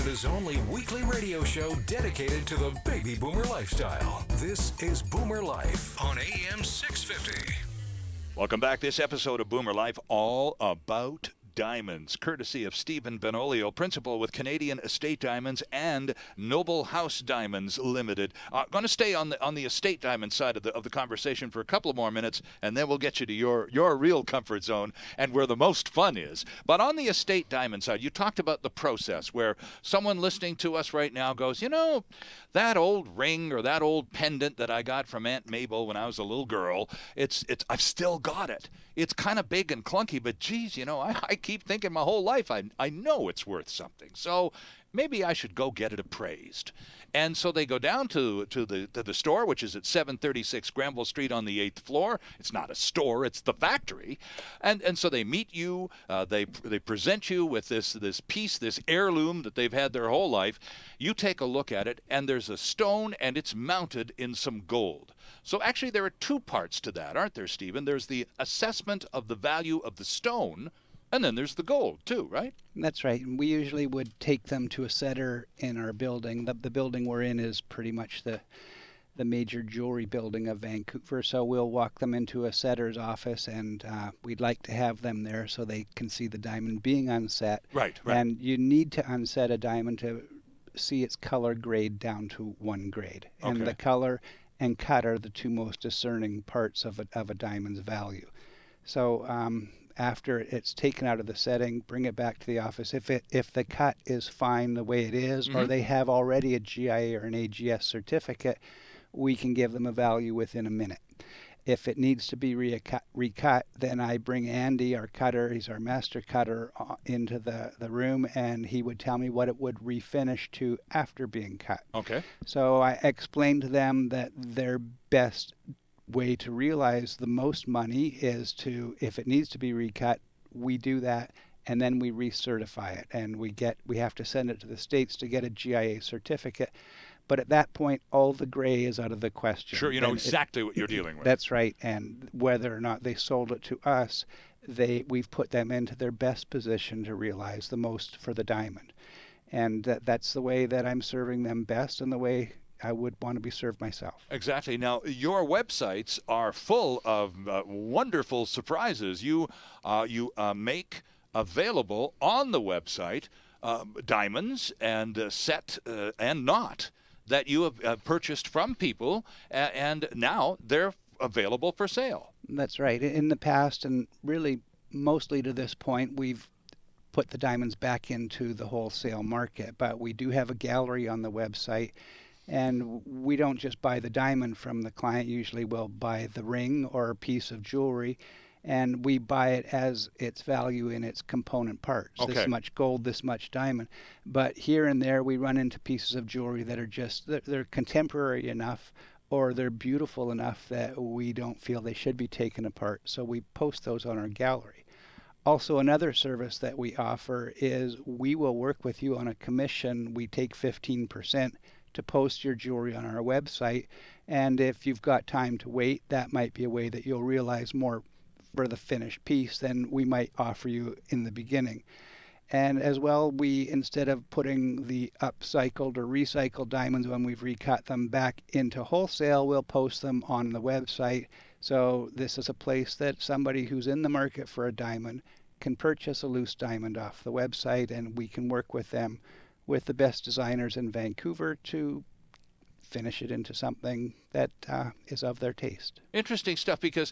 Canada's only weekly radio show dedicated to the baby boomer lifestyle. This is Boomer Life on AM 650. Welcome back. This episode of Boomer Life, all about diamonds, courtesy of Stephen Benolio, principal with Canadian Estate Diamonds and Noble House Diamonds Limited. Going to stay on the estate diamond side of the conversation for a couple of more minutes, and then we'll get you to your real comfort zone and where the most fun is. But on the estate diamond side, you talked about the process where someone listening to us right now goes, you know, that old ring or that old pendant that I got from Aunt Mabel when I was a little girl, I've still got it. It's kind of big and clunky, but geez, you know, I keep thinking my whole life I know it's worth something. So maybe I should go get it appraised. And so they go down to the store, which is at 736 Granville Street on the 8th floor. It's not a store, it's the factory. And so they meet you, they present you with this piece, this heirloom that they've had their whole life. You take a look at it, and there's a stone, and it's mounted in some gold. So actually there are two parts to that, aren't there, Stephen? There's the assessment of the value of the stone, and then there's the gold, too, right? That's right. And we usually would take them to a setter in our building. The building we're in is pretty much the major jewelry building of Vancouver. So we'll walk them into a setter's office, and we'd like to have them there so they can see the diamond being unset. Right. And you need to unset a diamond to see its color grade down to 1 grade. Okay. And the color and cut are the two most discerning parts of a diamond's value. So after it's taken out of the setting, bring it back to the office. If the cut is fine the way it is, or they have already a GIA or an AGS certificate, we can give them a value within a minute. If it needs to be recut, then I bring Andy, our cutter, he's our master cutter, into the room, and he would tell me what it would refinish to after being cut. Okay. So I explained to them that their best way to realize the most money is to, if it needs to be recut, we do that, and then we recertify it, and we have to send it to the States to get a GIA certificate. But at that point, all the gray is out of the question. Sure, you know exactly what you're dealing with. That's right, and whether or not they sold it to us, we've put them into their best position to realize the most for the diamond. And that's the way that I'm serving them best, and the way I would want to be served myself. Exactly. Now, your websites are full of wonderful surprises. You make available on the website diamonds and set and not that you have purchased from people, and now they're available for sale. That's right. In the past, and really mostly to this point, we've put the diamonds back into the wholesale market, but we do have a gallery on the website. And we don't just buy the diamond from the client. Usually we'll buy the ring or a piece of jewelry, and we buy it as its value in its component parts. Okay. This much gold, this much diamond. But here and there we run into pieces of jewelry that are just, they're contemporary enough, or they're beautiful enough that we don't feel they should be taken apart. So we post those on our gallery. Also, another service that we offer is we will work with you on a commission. We take 15% to post your jewelry on our website, and if you've got time to wait, that might be a way that you'll realize more for the finished piece than we might offer you in the beginning. And as well, we, instead of putting the upcycled or recycled diamonds when we've recut them back into wholesale, we'll post them on the website. So this is a place that somebody who's in the market for a diamond can purchase a loose diamond off the website, and we can work with them, with the best designers in Vancouver, to finish it into something that is of their taste. Interesting stuff, because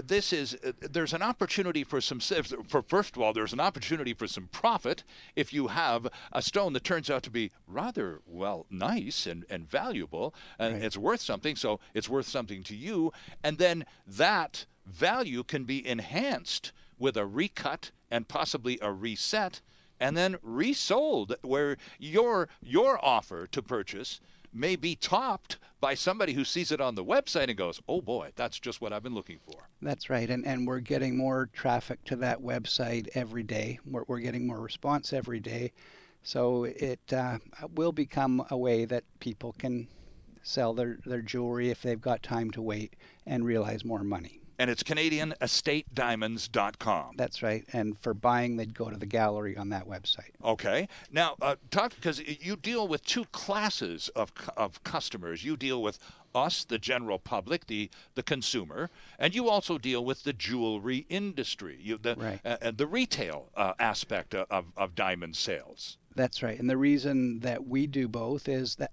there's an opportunity for first of all, there's an opportunity for some profit if you have a stone that turns out to be rather, well, nice and valuable, and Right. It's worth something, so it's worth something to you, and then that value can be enhanced with a recut and possibly a reset, and then resold, where your offer to purchase may be topped by somebody who sees it on the website and goes, oh boy, that's just what I've been looking for. That's right, and we're getting more traffic to that website every day. We're getting more response every day, so it will become a way that people can sell their jewelry if they've got time to wait and realize more money. And it's CanadianEstateDiamonds.com. That's right. And for buying, they'd go to the gallery on that website. Okay. Now, talk, because you deal with two classes of customers. You deal with us, the general public, the consumer, and you also deal with the jewelry industry, the retail aspect of diamond sales. That's right. And the reason that we do both is that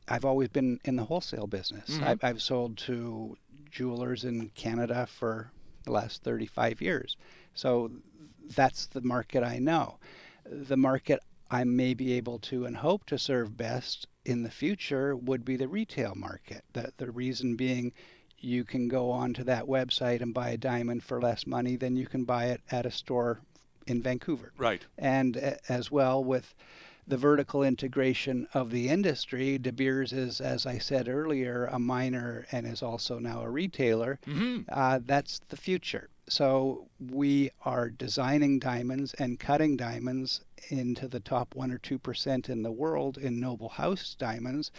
I've always been in the wholesale business. Mm-hmm. I've sold to jewelers in Canada for the last 35 years. So that's the market I know. The market I may be able to and hope to serve best in the future would be the retail market. The reason being, you can go onto that website and buy a diamond for less money than you can buy it at a store in Vancouver. Right. And as well, with the vertical integration of the industry, De Beers is, as I said earlier, a miner and is also now a retailer. Mm-hmm. That's the future. So we are designing diamonds and cutting diamonds into the top 1 or 2% in the world in Noble House diamonds.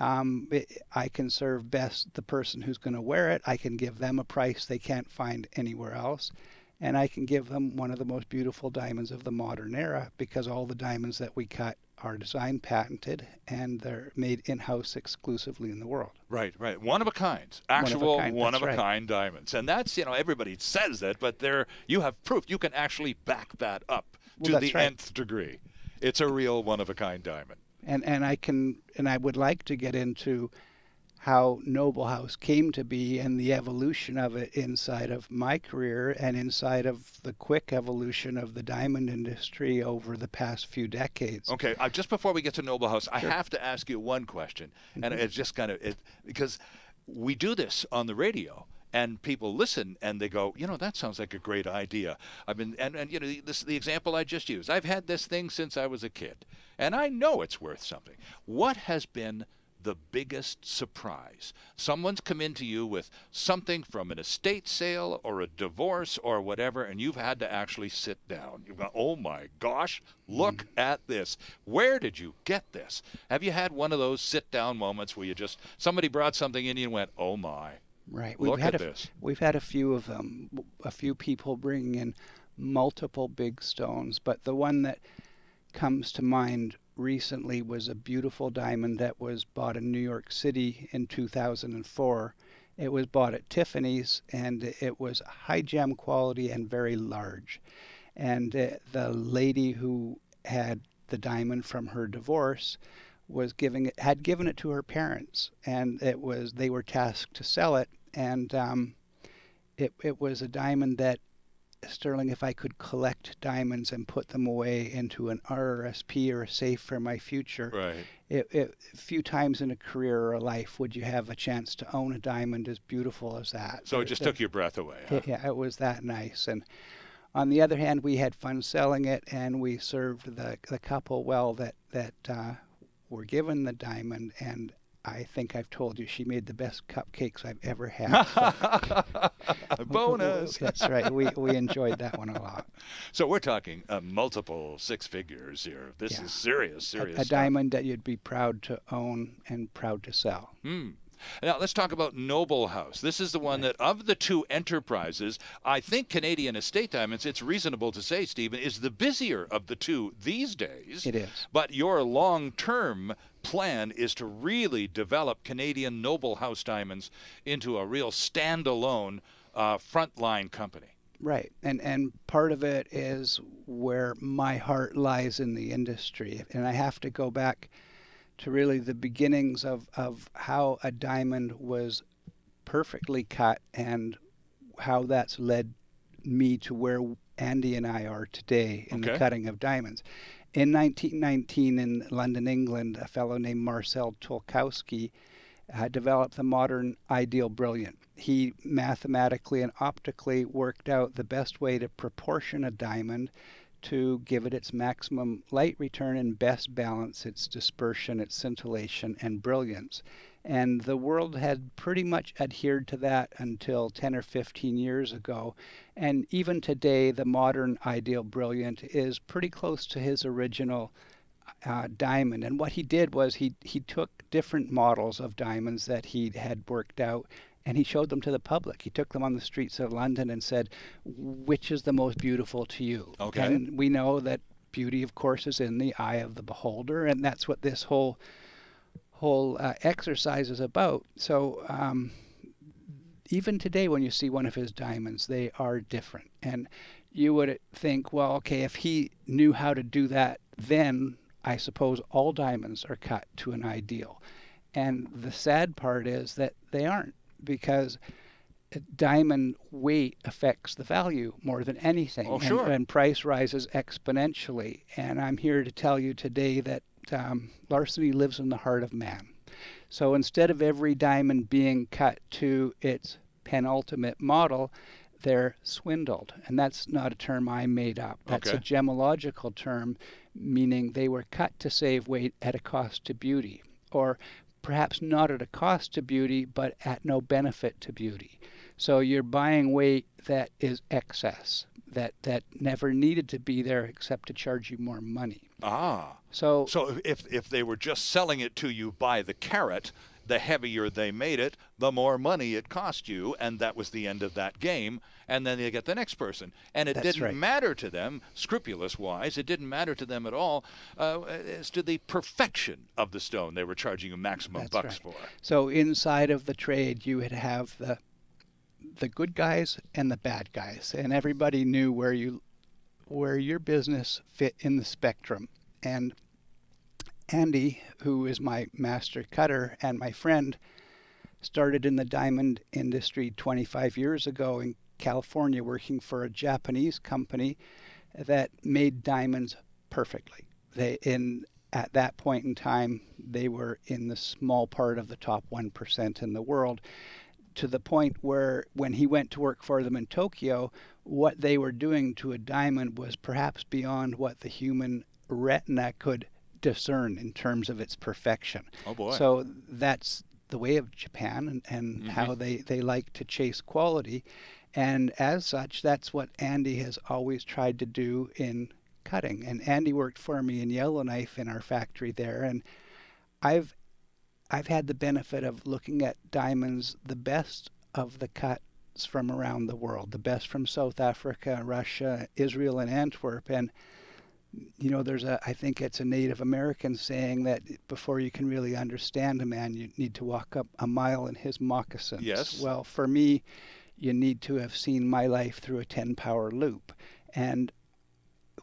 I can serve best the person who's going to wear it. I can give them a price they can't find anywhere else. And I can give them one of the most beautiful diamonds of the modern era, because all the diamonds that we cut are design patented and they're made in-house exclusively in the world. Right. One of a kind. Actual one of a kind diamonds. And that's, everybody says that, but you have proof. You can actually back that up to the nth degree. It's a real one of a kind diamond. And I would like to get into how Noble House came to be and the evolution of it inside of my career and inside of the quick evolution of the diamond industry over the past few decades. Okay, just before we get to Noble House, Sure. I have to ask you one question, and it's just because we do this on the radio. And people listen and they go, that sounds like a great idea. The example I just used. I've had this thing since I was a kid, and I know it's worth something. What has been the biggest surprise? Someone's come into you with something from an estate sale or a divorce or whatever, and you've had to actually sit down. You've gone, oh my gosh, look at this. Where did you get this? Have you had one of those sit-down moments where somebody brought something in and you went, oh my? Right. Look at this. We've had a few of them, a few people bringing in multiple big stones, but the one that comes to mind recently was a beautiful diamond that was bought in New York City in 2004. It was bought at Tiffany's, and it was high gem quality and very large. And the lady who had the diamond from her divorce had given it to her parents, and they were tasked to sell it. And it was a diamond that, Sterling, if I could collect diamonds and put them away into an RRSP or a safe for my future, right. A few times in a career or a life would you have a chance to own a diamond as beautiful as that. So it just took your breath away. Huh? Yeah, it was that nice. And on the other hand, we had fun selling it, and we served the couple well that were given the diamond, and I think I've told you she made the best cupcakes I've ever had. So. Bonus. That's right. We enjoyed that one a lot. So we're talking multiple six figures here. This is serious a stuff. diamond that you'd be proud to own and proud to sell. Now, let's talk about Noble House. This is the one that, of the two enterprises, I think Canadian Estate Diamonds, it's reasonable to say, Stephen, is the busier of the two these days. It is. But your long-term plan is to really develop Canadian Noble House Diamonds into a real standalone frontline company. Right. And part of it is where my heart lies in the industry. And I have to go back to really the beginnings of how a diamond was perfectly cut and how that's led me to where Andy and I are today in the cutting of diamonds. In 1919 in London, England, a fellow named Marcel Tolkowski developed the modern ideal brilliant. He mathematically and optically worked out the best way to proportion a diamond to give it its maximum light return and best balance its dispersion, its scintillation, and brilliance. And the world had pretty much adhered to that until 10 or 15 years ago. And even today, the modern ideal brilliant is pretty close to his original diamond. And what he did was he took different models of diamonds that he had worked out and he showed them to the public. He took them on the streets of London and said, which is the most beautiful to you? Okay. And we know that beauty, of course, is in the eye of the beholder, and that's what this whole exercise is about. So even today, when you see one of his diamonds, they are different. And you would think, well, okay, if he knew how to do that, then I suppose all diamonds are cut to an ideal. And the sad part is that they aren't, because diamond weight affects the value more than anything. Oh, sure. And price rises exponentially. And I'm here to tell you today that larceny lives in the heart of man. So instead of every diamond being cut to its penultimate model, they're swindled. And that's not a term I made up. That's Okay. a gemological term, meaning they were cut to save weight at a cost to beauty, or perhaps not at a cost to beauty, but at no benefit to beauty. So you're buying weight that is excess, that never needed to be there except to charge you more money. Ah. So if they were just selling it to you by the carat, the heavier they made it, the more money it cost you, and that was the end of that game. And then you get the next person. And it That's didn't right. matter to them, scrupulous-wise, it didn't matter to them at all as to the perfection of the stone they were charging you maximum That's bucks right. for. So inside of the trade, you would have the good guys and the bad guys, and everybody knew where your business fit in the spectrum. And Andy, who is my master cutter and my friend, started in the diamond industry 25 years ago in California, working for a Japanese company that made diamonds perfectly. At that point in time, they were in the small part of the top 1% in the world, to the point where when he went to work for them in Tokyo, what they were doing to a diamond was perhaps beyond what the human retina could discern in terms of its perfection. Oh, boy. So that's the way of Japan, and how they like to chase quality. And as such, that's what Andy has always tried to do in cutting. And Andy worked for me in Yellowknife in our factory there, and I've had the benefit of looking at diamonds, the best of the cuts from around the world, the best from South Africa, Russia, Israel, and Antwerp. And you know, I think it's a Native American saying that before you can really understand a man, you need to walk up a mile in his moccasins. Yes. Well, for me, you need to have seen my life through a 10-power loop. And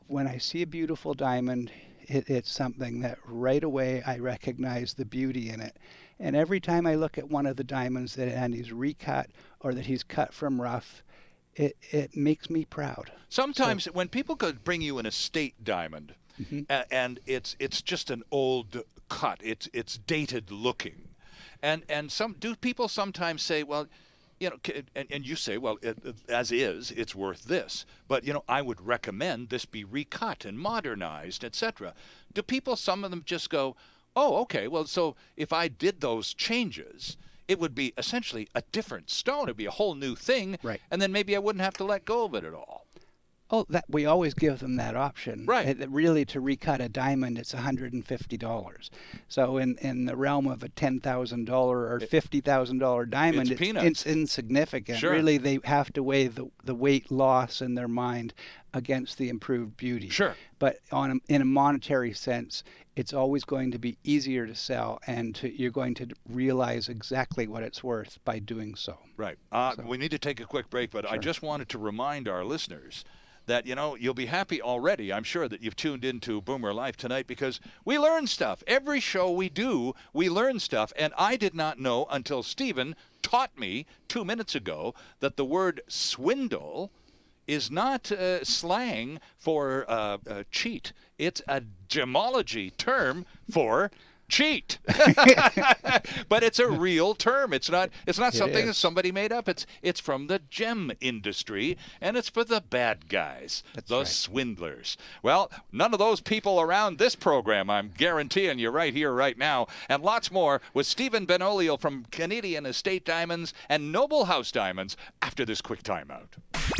when I see a beautiful diamond, it's something that right away I recognize the beauty in it. And every time I look at one of the diamonds that Andy's recut or that he's cut from rough, it makes me proud. Sometimes when people could bring you an estate diamond, and it's just an old cut, it's dated looking, and people sometimes say, well, you know, and you say, well, as is, it's worth this, but you know, I would recommend this be recut and modernized, etc. Do people, some of them, just go, oh, okay, well, so if I did those changes, it would be essentially a different stone. It'd be a whole new thing. Right. And then maybe I wouldn't have to let go of it at all. Oh, that we always give them that option. Right. Really, to recut a diamond, it's $150. So in the realm of a $10,000 or $50,000 diamond, It's peanuts. it's insignificant. Sure. Really, they have to weigh the weight loss in their mind against the improved beauty. Sure. But in a monetary sense, it's always going to be easier to sell, and you're going to realize exactly what it's worth by doing so. Right. We need to take a quick break, but I Sure. just wanted to remind our listeners that, you know, you'll be happy already, I'm sure, that you've tuned into Boomer Life tonight, because we learn stuff. Every show we do, we learn stuff. And I did not know until Stephen taught me 2 minutes ago that the word swindle is not slang for cheat. It's a gemology term for cheat. But it's a real term. It's not something that somebody made up. It's from the gem industry, and it's for the bad guys, the swindlers. Well, none of those people around this program, I'm guaranteeing you right here, right now, and lots more with Stephen Benolio from Canadian Estate Diamonds and Noble House Diamonds after this quick timeout.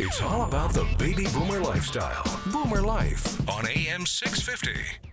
It's all about the baby boomer lifestyle. Boomer Life on AM 650.